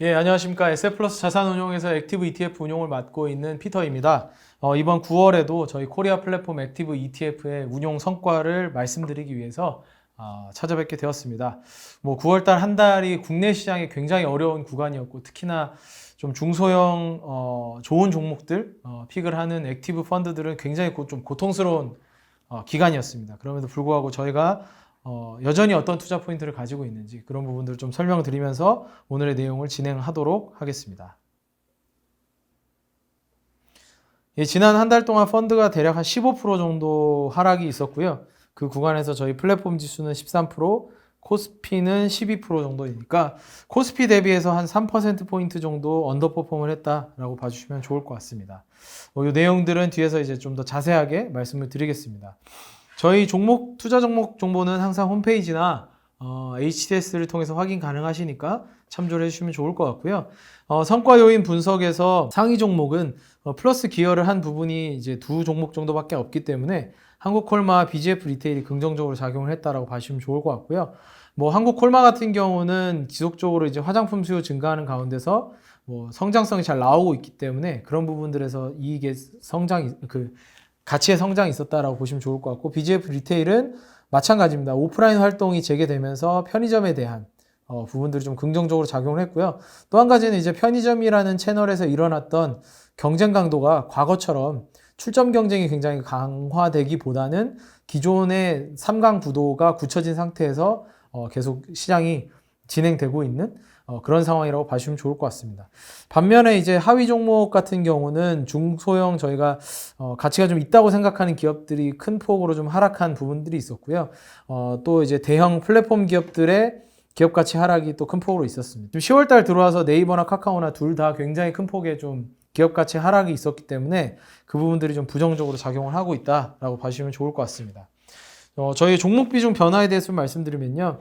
예, 안녕하십니까. SF플러스 자산운용에서 액티브 ETF 운용을 맡고 있는 피터입니다. 이번 9월에도 저희 코리아 플랫폼 액티브 ETF의 운용 성과를 말씀드리기 위해서 찾아뵙게 되었습니다. 9월달 한 달이 국내 시장이 굉장히 어려운 구간이었고, 특히나 좀 중소형 좋은 종목들 픽을 하는 액티브 펀드들은 굉장히 좀 고통스러운 기간이었습니다. 그럼에도 불구하고 저희가 여전히 어떤 투자 포인트를 가지고 있는지 그런 부분들을 좀 설명을 드리면서 오늘의 내용을 진행하도록 하겠습니다. 예, 지난 한 달 동안 펀드가 대략 한 15% 정도 하락이 있었고요. 그 구간에서 저희 플랫폼 지수는 13%, 코스피는 12% 정도이니까 코스피 대비해서 한 3%포인트 정도 언더퍼폼을 했다라고 봐주시면 좋을 것 같습니다. 이 내용들은 뒤에서 이제 좀 더 자세하게 말씀을 드리겠습니다. 저희 투자 종목 정보는 항상 홈페이지나 HTS를 통해서 확인 가능하시니까 참조를 해주시면 좋을 것 같고요. 성과 요인 분석에서 상위 종목은 플러스 기여를 한 부분이 이제 두 종목 정도밖에 없기 때문에 한국콜마와 BGF 리테일이 긍정적으로 작용을 했다라고 봐주시면 좋을 것 같고요. 한국콜마 같은 경우는 지속적으로 이제 화장품 수요 증가하는 가운데서 성장성이 잘 나오고 있기 때문에 그런 부분들에서 이익의 가치의 성장이 있었다라고 보시면 좋을 것 같고, BGF 리테일은 마찬가지입니다. 오프라인 활동이 재개되면서 편의점에 대한 부분들이 좀 긍정적으로 작용을 했고요. 또 한 가지는 이제 편의점이라는 채널에서 일어났던 경쟁 강도가 과거처럼 출점 경쟁이 굉장히 강화되기보다는 기존의 3강 구도가 굳혀진 상태에서 계속 시장이 진행되고 있는 그런 상황이라고 봐주시면 좋을 것 같습니다. 반면에 이제 하위 종목 같은 경우는 중소형 저희가 가치가 좀 있다고 생각하는 기업들이 큰 폭으로 좀 하락한 부분들이 있었고요. 또 이제 대형 플랫폼 기업들의 기업 가치 하락이 또 큰 폭으로 있었습니다. 10월달 들어와서 네이버나 카카오나 둘 다 굉장히 큰 폭의 좀 기업 가치 하락이 있었기 때문에 그 부분들이 좀 부정적으로 작용을 하고 있다라고 봐주시면 좋을 것 같습니다. 저희 종목 비중 변화에 대해서 말씀드리면요.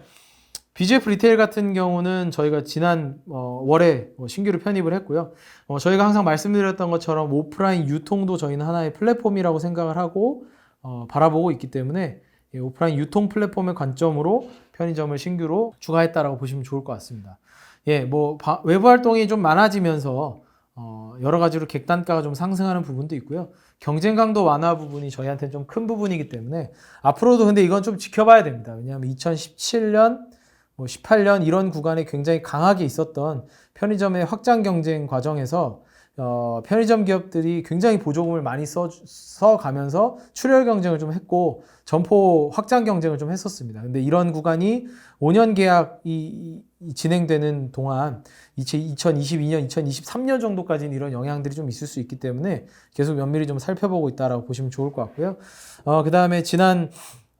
BGF 리테일 같은 경우는 저희가 지난 월에 신규로 편입을 했고요. 저희가 항상 말씀드렸던 것처럼 오프라인 유통도 저희는 하나의 플랫폼이라고 생각을 하고 바라보고 있기 때문에 오프라인 유통 플랫폼의 관점으로 편의점을 신규로 추가했다라고 보시면 좋을 것 같습니다. 외부 활동이 좀 많아지면서 여러 가지로 객단가가 좀 상승하는 부분도 있고요. 경쟁 강도 완화 부분이 저희한테는 좀 큰 부분이기 때문에 앞으로도 근데 이건 좀 지켜봐야 됩니다. 왜냐하면 2017년 18년 이런 구간에 굉장히 강하게 있었던 편의점의 확장 경쟁 과정에서 편의점 기업들이 굉장히 보조금을 많이 써가면서 출혈 경쟁을 좀 했고 점포 확장 경쟁을 좀 했었습니다. 근데 이런 구간이 5년 계약이 진행되는 동안 2022년, 2023년 정도까지는 이런 영향들이 좀 있을 수 있기 때문에 계속 면밀히 좀 살펴보고 있다라고 보시면 좋을 것 같고요. 그 다음에 지난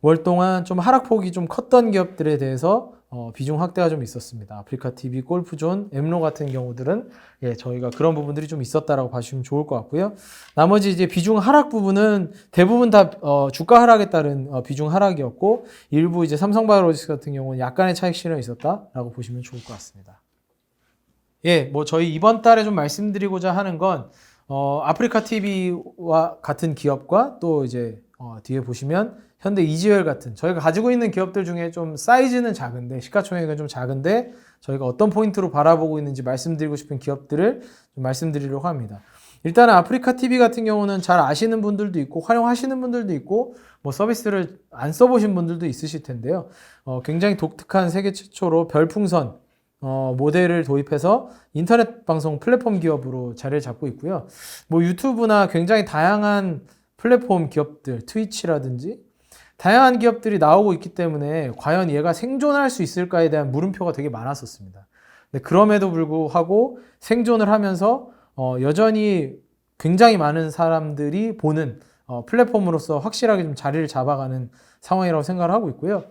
월 동안 좀 하락폭이 좀 컸던 기업들에 대해서 비중 확대가 좀 있었습니다. 아프리카TV, 골프존, 엠로 같은 경우들은 저희가 그런 부분들이 좀 있었다라고 봐주시면 좋을 것 같고요. 나머지 이제 비중 하락 부분은 대부분 다 주가 하락에 따른 비중 하락이었고 일부 이제 삼성바이오로직스 같은 경우는 약간의 차익 실현이 있었다라고 보시면 좋을 것 같습니다. 저희 이번 달에 좀 말씀드리고자 하는 건 아프리카TV와 같은 기업과 또 이제 뒤에 보시면 현대 이지웰 같은 저희가 가지고 있는 기업들 중에 좀 사이즈는 작은데 시가총액은 좀 작은데 저희가 어떤 포인트로 바라보고 있는지 말씀드리고 싶은 기업들을 좀 말씀드리려고 합니다. 일단은 아프리카TV 같은 경우는 잘 아시는 분들도 있고 활용하시는 분들도 있고 서비스를 안 써보신 분들도 있으실 텐데요. 굉장히 독특한 세계 최초로 별풍선 모델을 도입해서 인터넷 방송 플랫폼 기업으로 자리를 잡고 있고요. 유튜브나 굉장히 다양한 플랫폼 기업들, 트위치라든지 다양한 기업들이 나오고 있기 때문에 과연 얘가 생존할 수 있을까에 대한 물음표가 되게 많았었습니다. 근데 그럼에도 불구하고 생존을 하면서 여전히 굉장히 많은 사람들이 보는 플랫폼으로서 확실하게 좀 자리를 잡아가는 상황이라고 생각을 하고 있고요.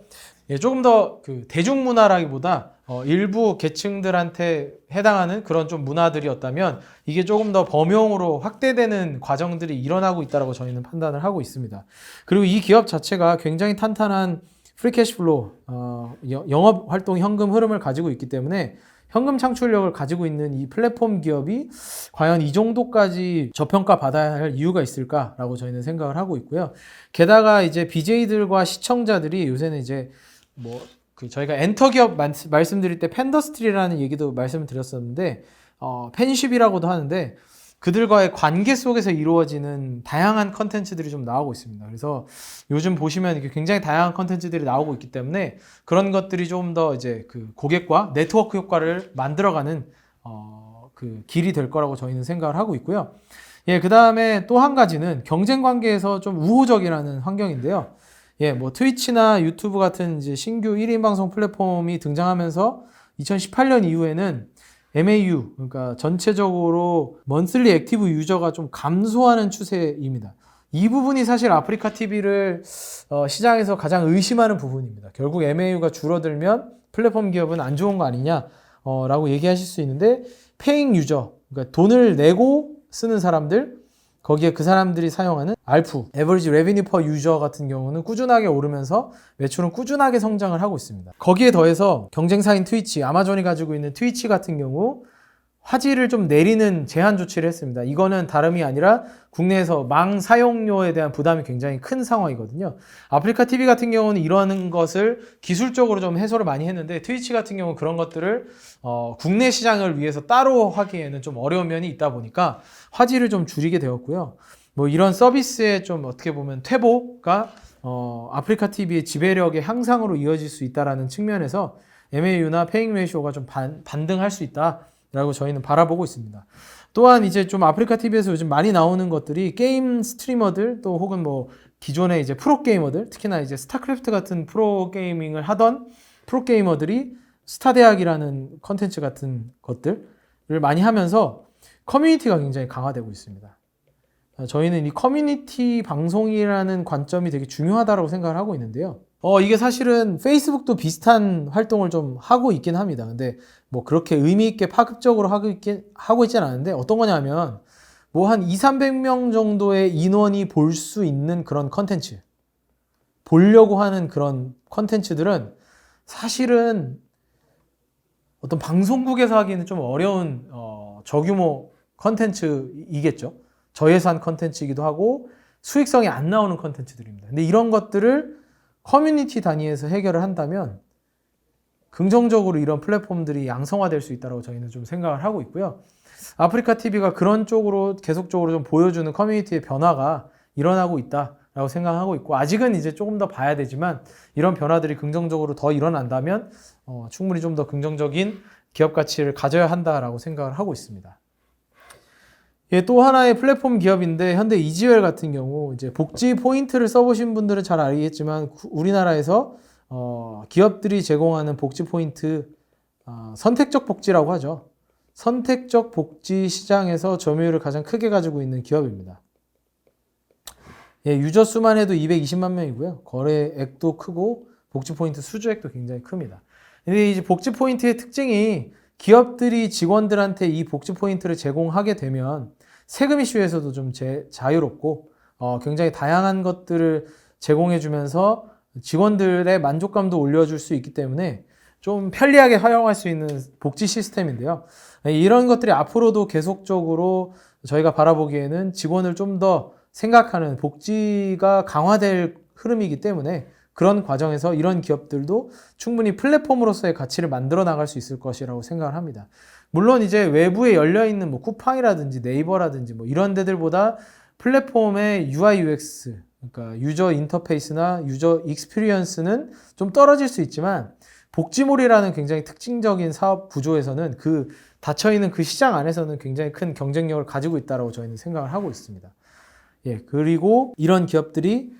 조금 더 대중문화라기보다 일부 계층들한테 해당하는 그런 좀 문화들이었다면 이게 조금 더 범용으로 확대되는 과정들이 일어나고 있다고 저희는 판단을 하고 있습니다. 그리고 이 기업 자체가 굉장히 탄탄한 프리캐시플로우, 영업활동 현금 흐름을 가지고 있기 때문에 현금 창출력을 가지고 있는 이 플랫폼 기업이 과연 이 정도까지 저평가 받아야 할 이유가 있을까라고 저희는 생각을 하고 있고요. 게다가 이제 BJ들과 시청자들이 요새는 이제 저희가 엔터 기업 말씀드릴 때 팬더스트리라는 얘기도 말씀을 드렸었는데 팬쉽이라고도 하는데 그들과의 관계 속에서 이루어지는 다양한 컨텐츠들이 좀 나오고 있습니다. 그래서 요즘 보시면 이렇게 굉장히 다양한 컨텐츠들이 나오고 있기 때문에 그런 것들이 좀 더 이제 그 고객과 네트워크 효과를 만들어가는 그 길이 될 거라고 저희는 생각을 하고 있고요. 예, 그 다음에 또 한 가지는 경쟁 관계에서 좀 우호적이라는 환경인데요. 예, 뭐 트위치나 유튜브 같은 이제 신규 1인 방송 플랫폼이 등장하면서 2018년 이후에는 MAU, 그러니까 전체적으로 먼슬리 액티브 유저가 좀 감소하는 추세입니다. 이 부분이 사실 아프리카 TV를 시장에서 가장 의심하는 부분입니다. 결국 MAU가 줄어들면 플랫폼 기업은 안 좋은 거 아니냐 라고 얘기하실 수 있는데 페잉 유저, 그러니까 돈을 내고 쓰는 사람들, 거기에 그 사람들이 사용하는 ARPU, Average Revenue Per User 같은 경우는 꾸준하게 오르면서 매출은 꾸준하게 성장을 하고 있습니다. 거기에 더해서 경쟁사인 트위치, 아마존이 가지고 있는 트위치 같은 경우 화질을 좀 내리는 제한 조치를 했습니다. 이거는 다름이 아니라 국내에서 망 사용료에 대한 부담이 굉장히 큰 상황이거든요. 아프리카 TV 같은 경우는 이러한 것을 기술적으로 좀 해소를 많이 했는데 트위치 같은 경우는 그런 것들을 국내 시장을 위해서 따로 하기에는 좀 어려운 면이 있다 보니까 화질을 좀 줄이게 되었고요. 뭐 이런 서비스의 좀 어떻게 보면 퇴보가 아프리카 TV의 지배력의 향상으로 이어질 수 있다라는 측면에서 MAU나 페잉 레이쇼가 좀 반등할 수 있다. 라고 저희는 바라보고 있습니다. 또한 이제 좀 아프리카 TV에서 요즘 많이 나오는 것들이 게임 스트리머들 또 혹은 뭐 기존의 이제 프로게이머들 특히나 이제 스타크래프트 같은 프로게이밍을 하던 프로게이머들이 스타대학이라는 컨텐츠 같은 것들을 많이 하면서 커뮤니티가 굉장히 강화되고 있습니다. 저희는 이 커뮤니티 방송이라는 관점이 되게 중요하다고 생각을 하고 있는데요. 이게 사실은 페이스북도 비슷한 활동을 좀 하고 있긴 합니다. 근데 뭐 그렇게 의미 있게 파급적으로 하고 있진 않은데 어떤 거냐면 뭐 한 200~300명 정도의 인원이 볼 수 있는 그런 컨텐츠, 보려고 하는 그런 컨텐츠들은 사실은 어떤 방송국에서 하기는 좀 어려운 저규모 컨텐츠이겠죠. 저예산 컨텐츠이기도 하고 수익성이 안 나오는 컨텐츠들입니다. 근데 이런 것들을 커뮤니티 단위에서 해결을 한다면 긍정적으로 이런 플랫폼들이 양성화될 수 있다고 저희는 좀 생각을 하고 있고요. 아프리카 TV가 그런 쪽으로 계속적으로 좀 보여주는 커뮤니티의 변화가 일어나고 있다라고 생각하고 있고 아직은 이제 조금 더 봐야 되지만 이런 변화들이 긍정적으로 더 일어난다면 충분히 좀 더 긍정적인 기업 가치를 가져야 한다라고 생각을 하고 있습니다. 예, 또 하나의 플랫폼 기업인데 현대 이지웰 같은 경우 이제 복지 포인트를 써보신 분들은 잘 알겠지만 우리나라에서 기업들이 제공하는 복지 포인트 선택적 복지라고 하죠. 선택적 복지 시장에서 점유율을 가장 크게 가지고 있는 기업입니다. 예, 유저 수만 해도 220만 명이고요. 거래액도 크고 복지 포인트 수주액도 굉장히 큽니다. 근데 이제 복지 포인트의 특징이 기업들이 직원들한테 이 복지 포인트를 제공하게 되면 세금 이슈에서도 좀 자유롭고 굉장히 다양한 것들을 제공해주면서 직원들의 만족감도 올려줄 수 있기 때문에 좀 편리하게 활용할 수 있는 복지 시스템인데요. 이런 것들이 앞으로도 계속적으로 저희가 바라보기에는 직원을 좀 더 생각하는 복지가 강화될 흐름이기 때문에 그런 과정에서 이런 기업들도 충분히 플랫폼으로서의 가치를 만들어 나갈 수 있을 것이라고 생각을 합니다. 물론 이제 외부에 열려있는 뭐 쿠팡이라든지 네이버라든지 뭐 이런 데들보다 플랫폼의 UI, UX, 그러니까 유저 인터페이스나 유저 익스피리언스는 좀 떨어질 수 있지만 복지몰이라는 굉장히 특징적인 사업 구조에서는 그 닫혀있는 그 시장 안에서는 굉장히 큰 경쟁력을 가지고 있다고 저희는 생각을 하고 있습니다. 예, 그리고 이런 기업들이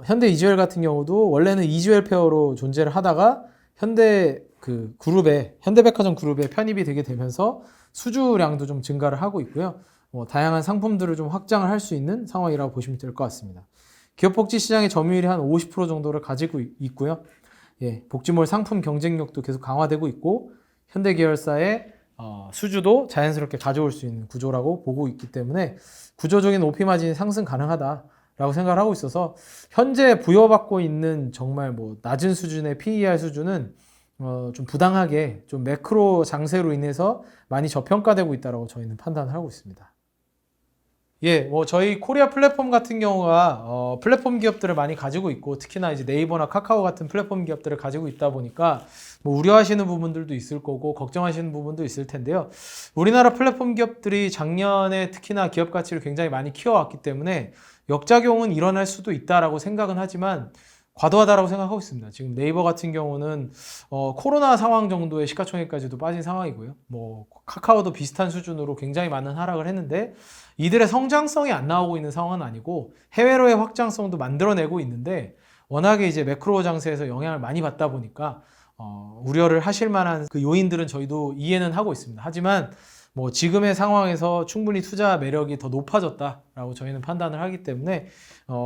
현대 이지웰 같은 경우도 원래는 이지웰 페어로 존재를 하다가 현대백화점 그룹에 편입이 되게 되면서 수주량도 좀 증가를 하고 있고요. 다양한 상품들을 좀 확장을 할 수 있는 상황이라고 보시면 될 것 같습니다. 기업복지 시장의 점유율이 한 50% 정도를 가지고 있고요. 예, 복지몰 상품 경쟁력도 계속 강화되고 있고 현대 계열사의 수주도 자연스럽게 가져올 수 있는 구조라고 보고 있기 때문에 구조적인 OP 마진이 상승 가능하다라고 생각을 하고 있어서 현재 부여받고 있는 정말 뭐 낮은 수준의 PER 수준은 좀 부당하게 좀 매크로 장세로 인해서 많이 저평가되고 있다고 저희는 판단을 하고 있습니다. 예, 뭐 저희 코리아 플랫폼 같은 경우가 플랫폼 기업들을 많이 가지고 있고 특히나 이제 네이버나 카카오 같은 플랫폼 기업들을 가지고 있다 보니까 뭐 우려하시는 부분들도 있을 거고 걱정하시는 부분도 있을 텐데요. 우리나라 플랫폼 기업들이 작년에 특히나 기업 가치를 굉장히 많이 키워왔기 때문에 역작용은 일어날 수도 있다라고 생각은 하지만 과도하다라고 생각하고 있습니다. 지금 네이버 같은 경우는 코로나 상황 정도의 시가총액까지도 빠진 상황이고요. 뭐 카카오도 비슷한 수준으로 굉장히 많은 하락을 했는데 이들의 성장성이 안 나오고 있는 상황은 아니고 해외로의 확장성도 만들어내고 있는데 워낙에 이제 매크로 장세에서 영향을 많이 받다 보니까 우려를 하실 만한 그 요인들은 저희도 이해는 하고 있습니다. 하지만 뭐 지금의 상황에서 충분히 투자 매력이 더 높아졌다라고 저희는 판단을 하기 때문에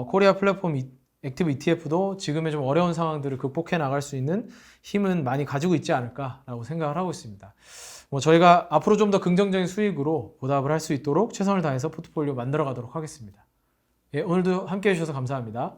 코리아 플랫폼 액티브 ETF도 지금의 좀 어려운 상황들을 극복해 나갈 수 있는 힘은 많이 가지고 있지 않을까라고 생각을 하고 있습니다. 뭐 저희가 앞으로 좀 더 긍정적인 수익으로 보답을 할 수 있도록 최선을 다해서 포트폴리오 만들어 가도록 하겠습니다. 예, 오늘도 함께 해주셔서 감사합니다.